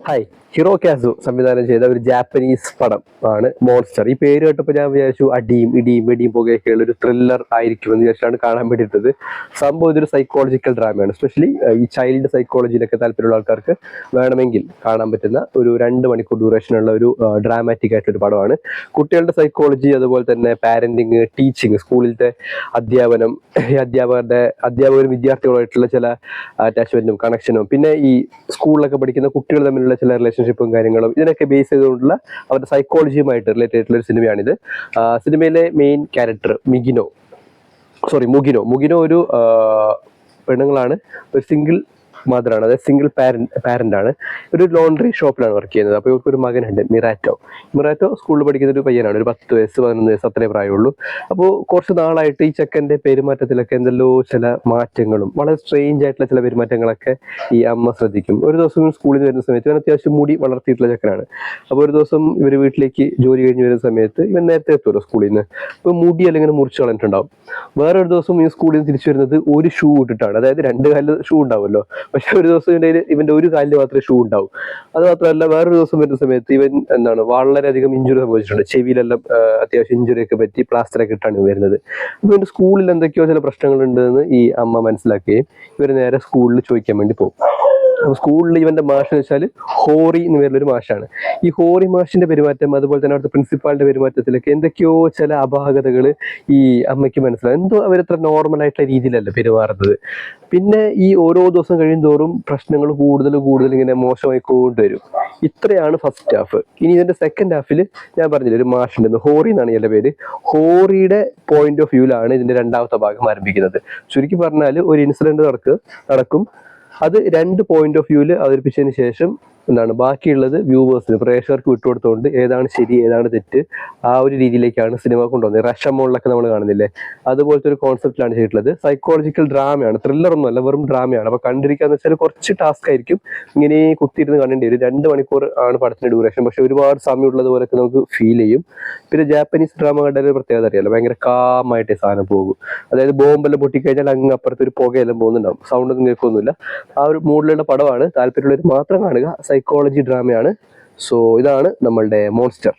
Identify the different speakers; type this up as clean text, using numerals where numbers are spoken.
Speaker 1: Hi. ഹിറോകാസു സംവിധാനം ചെയ്ത ഒരു ജാപ്പനീസ് പടം ആണ് മോൺസ്റ്റർ. ഈ പേര് കേട്ടപ്പോൾ ഞാൻ വിചാരിച്ചു അടിയും ഇടിയും വെടിയും പുകയൊക്കെയുള്ള ഒരു ത്രില്ലർ ആയിരിക്കുമെന്ന് വിചാരിച്ചാണ് കാണാൻ വേണ്ടിയിട്ടത്. സംഭവം ഇതൊരു സൈക്കോളജിക്കൽ ഡ്രാമയാണ്. എസ്പെഷ്യലി ഈ ചൈൽഡ് സൈക്കോളജിയിലൊക്കെ താല്പര്യമുള്ള ആൾക്കാർക്ക് വേണമെങ്കിൽ കാണാൻ പറ്റുന്ന ഒരു 2 മണിക്കൂർ ഡ്യൂറേഷനുള്ള ഒരു ഡ്രാമാറ്റിക് ആയിട്ടൊരു പടമാണ്. കുട്ടികളുടെ സൈക്കോളജി, അതുപോലെ തന്നെ പാരന്റിങ്, ടീച്ചിങ്, സ്കൂളിലത്തെ അധ്യാപനം, അധ്യാപകരും വിദ്യാർത്ഥികളുമായിട്ടുള്ള ചില അറ്റാച്ച്മെന്റും കണക്ഷനും, പിന്നെ ഈ സ്കൂളിലൊക്കെ പഠിക്കുന്ന കുട്ടികൾ തമ്മിലുള്ള ചില റിലേഷൻഷിപ്പും കാര്യങ്ങളും, ഇതിനൊക്കെ ബേസ് ചെയ്തുകൊണ്ടുള്ള അവരുടെ സൈക്കോളജിയുമായിട്ട് റിലേറ്റഡ് ആയിട്ടുള്ള ഒരു സിനിമയാണിത്. സിനിമയിലെ മെയിൻ ക്യാരക്ടർ മുഗിനോ ഒരു പെണ്ണുങ്ങളാണ്. ഒരു സിംഗിൾ മദറാണ്, അതായത് സിംഗിൾ പാരന്റ് ആണ്. ഒരു ലോണ്ടറി ഷോപ്പിലാണ് വർക്ക് ചെയ്യുന്നത്. അപ്പോൾ ഇവർക്ക് ഒരു മകനുണ്ട്, മിറാറ്റോ സ്കൂളിൽ പഠിക്കുന്ന ഒരു പയ്യനാണ്. ഒരു 10 വയസ്സ് 11 വയസ്സ് അത്രേ പ്രായമുള്ളൂ. അപ്പോൾ കുറച്ച് നാളായിട്ട് ഈ ചെക്കൻ്റെ പെരുമാറ്റത്തിലൊക്കെ എന്തെല്ലോ ചില മാറ്റങ്ങളും, വളരെ സ്ട്രേഞ്ച് ആയിട്ടുള്ള ചില പെരുമാറ്റങ്ങളൊക്കെ ഈ അമ്മ ശ്രദ്ധിക്കും. ഒരു ദിവസം സ്കൂളിൽ നിന്ന് വരുന്ന സമയത്ത് ഇവൻ അത്യാവശ്യം മുടി വളർത്തിയിട്ടുള്ള ചെക്കനാണ്. അപ്പോൾ ഒരു ദിവസം ഇവർ വീട്ടിലേക്ക് ജോലി കഴിഞ്ഞ് വരുന്ന സമയത്ത് ഇവൻ നേരത്തെ എത്തുമല്ലോ സ്കൂളിൽ നിന്ന്. അപ്പോൾ മുടി അല്ലെങ്കിൽ മുറിച്ച് കളഞ്ഞിട്ടുണ്ടാവും. വേറൊരു ദിവസം ഈ സ്കൂളിൽ നിന്ന് തിരിച്ചു വരുന്നത് ഒരു ഷൂ ഇട്ടിട്ടാണ്. അതായത് 2 കാലിൽ ഷൂ ഉണ്ടാവുമല്ലോ, പക്ഷെ ഒരു ദിവസം ഇവന്റെ ഒരു കാലിൽ മാത്രമേ ഷൂ ഉണ്ടാവും. അത് മാത്രമല്ല, വേറൊരു ദിവസം വരുന്ന സമയത്ത് ഇവൻ വളരെയധികം ഇഞ്ചുറി സംഭവിച്ചിട്ടുണ്ട്. ചെവിയിലെല്ലാം അത്യാവശ്യം ഇഞ്ചുറി ഒക്കെ പറ്റി പ്ലാസ്റ്ററൊക്കെ ഇട്ടാണ് വരുന്നത്. അപ്പോൾ ഇവന്റെ സ്കൂളിൽ എന്തൊക്കെയോ ചില പ്രശ്നങ്ങളുണ്ടെന്ന് ഈ അമ്മ മനസ്സിലാക്കുകയും ഇവർ നേരെ സ്കൂളിൽ ചോദിക്കാൻ വേണ്ടി പോകും. സ്കൂളിൽ ഇവന്റെ മാഷ് എന്ന് വെച്ചാൽ ഹോറി എന്ന് പേരുള്ളൊരു മാഷാണ്. ഈ ഹോറി മാഷിന്റെ പെരുമാറ്റം, അതുപോലെ തന്നെ അവിടുത്തെ പ്രിൻസിപ്പാളിന്റെ പെരുമാറ്റത്തിലൊക്കെ എന്തൊക്കെയോ ചില അപാകതകൾ ഈ അമ്മയ്ക്ക് മനസ്സിലാവും. എന്തോ അവരത്ര നോർമൽ ആയിട്ടുള്ള രീതിയിലല്ല പെരുമാറുന്നത്. പിന്നെ ഈ ഓരോ ദിവസം കഴിയുന്തോറും പ്രശ്നങ്ങൾ കൂടുതൽ ഇങ്ങനെ മോശമായിക്കൊണ്ടുവരും. ഇത്രയാണ് ഫസ്റ്റ് ഹാഫ്. ഇനി ഇതിന്റെ സെക്കൻഡ് ഹാഫിൽ ഞാൻ പറഞ്ഞില്ല, ഒരു മാഷുണ്ടെന്ന്, ഹോറി എന്നാണ് ഇതിന്റെ പേര്. ഹോറിയുടെ പോയിന്റ് ഓഫ് വ്യൂവിലാണ് ഇതിന്റെ രണ്ടാമത്തെ ഭാഗം ആരംഭിക്കുന്നത്. ചുരുക്കി പറഞ്ഞാൽ ഒരു ഇൻസിഡന്റ് നടക്കും. അത് 2 പോയിന്റ് ഓഫ് വ്യൂവിൽ അവതരിപ്പിച്ചതിന് ശേഷം ബാക്കിയുള്ളത് വ്യൂവേഴ്സിന്, പ്രേക്ഷകർക്ക് വിട്ടുകൊടുത്തുകൊണ്ട് ഏതാണ് ശരി ഏതാണ് തെറ്റ് ആ ഒരു രീതിയിലേക്കാണ് സിനിമ കൊണ്ടുവന്നത്. റഷമോളിലൊക്കെ നമ്മൾ കാണുന്നില്ലേ, അതുപോലത്തെ ഒരു കോൺസെപ്റ്റിലാണ് ചെയ്തിട്ടുള്ളത്. സൈക്കോളജിക്കൽ ഡ്രാമയാണ്, ത്രില്ലർ ഒന്നും അല്ല, വെറും ഡ്രാമയാണ്. അപ്പൊ കണ്ടിരിക്കാന്ന് വെച്ചാൽ കുറച്ച് ടാസ്ക് ആയിരിക്കും, ഇങ്ങനെ കുത്തിയിരുന്ന് കാണേണ്ടി വരും. 2 മണിക്കൂർ ആണ് പടത്തിന്റെ ഡ്യൂറേഷൻ, പക്ഷെ ഒരുപാട് സമയമുള്ളത് പോലൊക്കെ നമുക്ക് ഫീൽ ചെയ്യും. പിന്നെ ജാപ്പനീസ് ഡ്രാമ കണ്ട ഒരു പ്രത്യേകത അറിയാലോ, ഭയങ്കര കാമായിട്ട് സാധനം പോകും. അതായത് ബോംബെല്ലാം പൊട്ടിക്കഴിഞ്ഞാൽ അങ്ങ് അപ്പുറത്ത് ഒരു പുകയെല്ലാം പോകുന്നുണ്ടാവും, സൗണ്ട് ഒന്നും കേൾക്കൊന്നുമില്ല. ആ ഒരു മൂഡിലുള്ള പടമാണ്. താല്പര്യമുള്ളവർ മാത്രം കാണുക. സൈക്കോളജി ഡ്രാമയാണ്. സോ ഇതാണ് നമ്മളുടെ മോൺസ്റ്റർ.